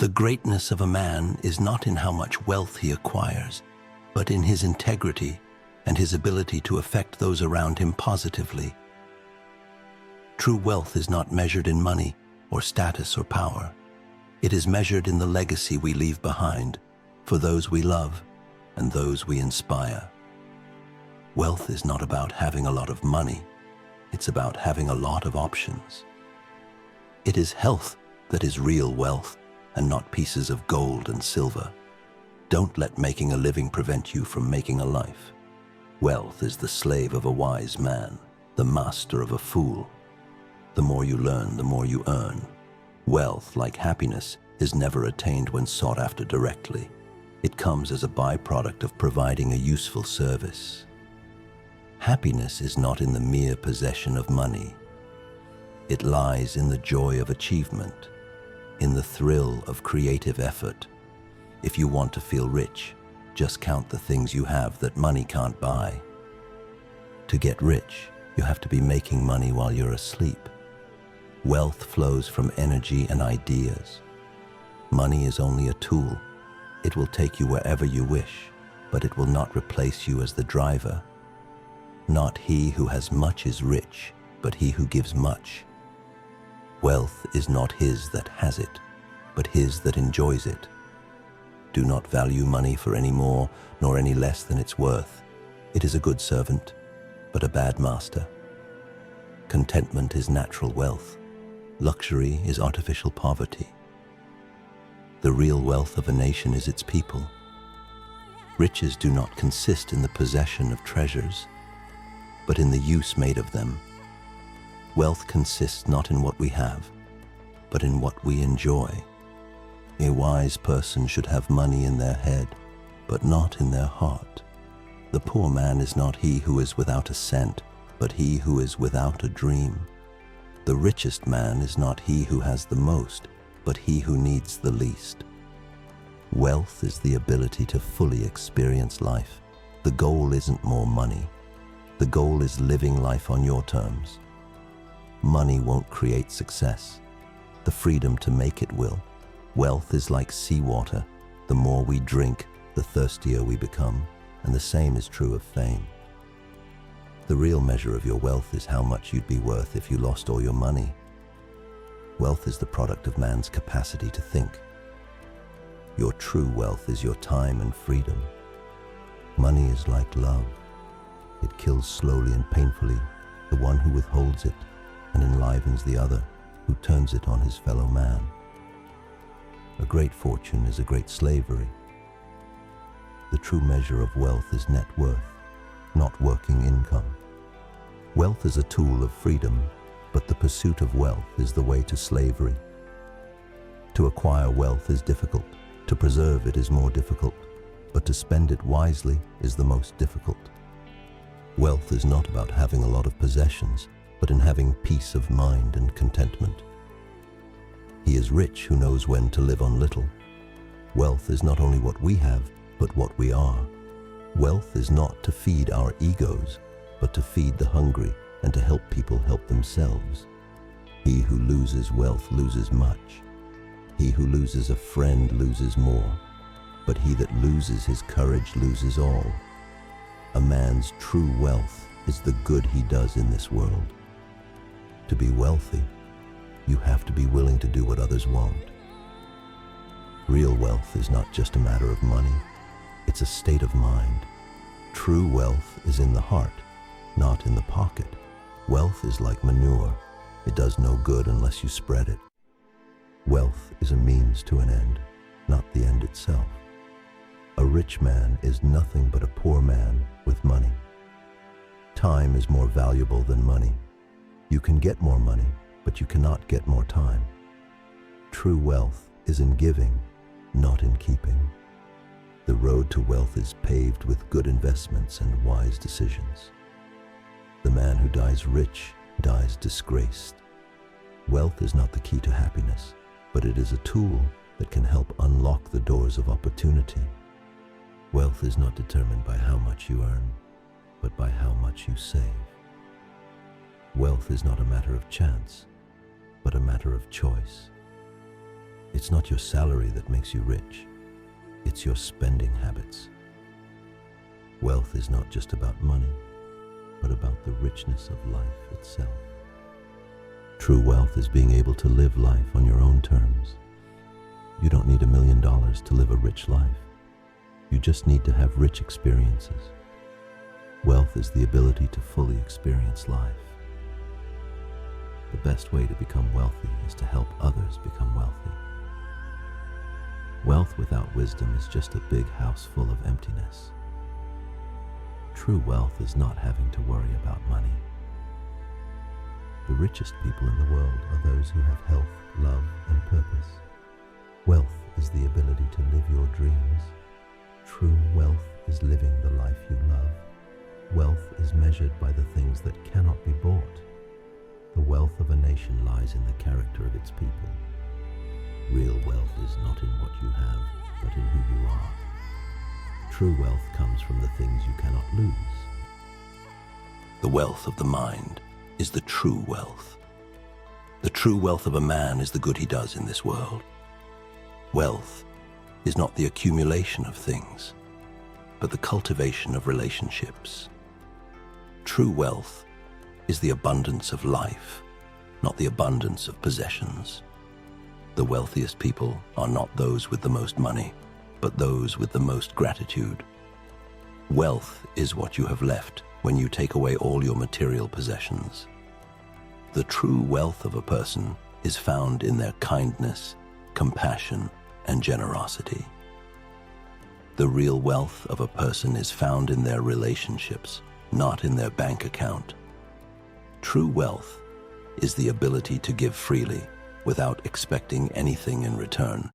The greatness of a man is not in how much wealth he acquires, but in his integrity and his ability to affect those around him positively. True wealth is not measured in money or status or power. It is measured in the legacy we leave behind for those we love and those we inspire. Wealth is not about having a lot of money. It's about having a lot of options. It is health that is real wealth and not pieces of gold and silver. Don't let making a living prevent you from making a life. Wealth is the slave of a wise man, the master of a fool. The more you learn, the more you earn. Wealth, like happiness, is never attained when sought after directly. It comes as a byproduct of providing a useful service. Happiness is not in the mere possession of money. It lies in the joy of achievement, in the thrill of creative effort. If you want to feel rich, just count the things you have that money can't buy. To get rich, you have to be making money while you're asleep. Wealth flows from energy and ideas. Money is only a tool. It will take you wherever you wish, but it will not replace you as the driver. Not he who has much is rich, but he who gives much. Wealth is not his that has it, but his that enjoys it. Do not value money for any more nor any less than its worth. It is a good servant, but a bad master. Contentment is natural wealth. Luxury is artificial poverty. The real wealth of a nation is its people. Riches do not consist in the possession of treasures, but in the use made of them. Wealth consists not in what we have, but in what we enjoy. A wise person should have money in their head, but not in their heart. The poor man is not he who is without a cent, but he who is without a dream. The richest man is not he who has the most, but he who needs the least. Wealth is the ability to fully experience life. The goal isn't more money. The goal is living life on your terms. Money won't create success. The freedom to make it will. Wealth is like seawater. The more we drink, the thirstier we become, and the same is true of fame. The real measure of your wealth is how much you'd be worth if you lost all your money. Wealth is the product of man's capacity to think. Your true wealth is your time and freedom. Money is like love. It kills slowly and painfully the one who withholds it and enlivens the other who turns it on his fellow man. A great fortune is a great slavery. The true measure of wealth is net worth, not working income. Wealth is a tool of freedom, but the pursuit of wealth is the way to slavery. To acquire wealth is difficult, to preserve it is more difficult, but to spend it wisely is the most difficult. Wealth is not about having a lot of possessions, but in having peace of mind and contentment. He is rich who knows when to live on little. Wealth is not only what we have, but what we are. Wealth is not to feed our egos, but to feed the hungry and to help people help themselves. He who loses wealth loses much. He who loses a friend loses more, but he that loses his courage loses all. A man's true wealth is the good he does in this world. To be wealthy, you have to be willing to do what others won't. Real wealth is not just a matter of money, it's a state of mind. True wealth is in the heart, not in the pocket. Wealth is like manure. It does no good unless you spread it. Wealth is a means to an end, not the end itself. A rich man is nothing but a poor man with money. Time is more valuable than money. You can get more money, but you cannot get more time. True wealth is in giving, not in keeping. The road to wealth is paved with good investments and wise decisions. The man who dies rich dies disgraced. Wealth is not the key to happiness, but it is a tool that can help unlock the doors of opportunity. Wealth is not determined by how much you earn, but by how much you save. Wealth is not a matter of chance, but a matter of choice. It's not your salary that makes you rich. It's your spending habits. Wealth is not just about money, but about the richness of life itself. True wealth is being able to live life on your own terms. You don't need $1 million to live a rich life. You just need to have rich experiences. Wealth is the ability to fully experience life. The best way to become wealthy is to help others become wealthy. Wealth without wisdom is just a big house full of emptiness. True wealth is not having to worry about money. The richest people in the world are those who have health, love, and purpose. Wealth is the ability to live your dreams. True wealth is living the life you love. Wealth is measured by the things that cannot be bought. The wealth of a nation lies in the character of its people. Real wealth is not in what you have, but in who you are. True wealth comes from the things you cannot lose. The wealth of the mind is the true wealth. The true wealth of a man is the good he does in this world. Wealth is not the accumulation of things, but the cultivation of relationships. True wealth is the abundance of life, not the abundance of possessions. The wealthiest people are not those with the most money, but those with the most gratitude. Wealth is what you have left when you take away all your material possessions. The true wealth of a person is found in their kindness, compassion, and generosity. The real wealth of a person is found in their relationships, not in their bank account. True wealth is the ability to give freely without expecting anything in return.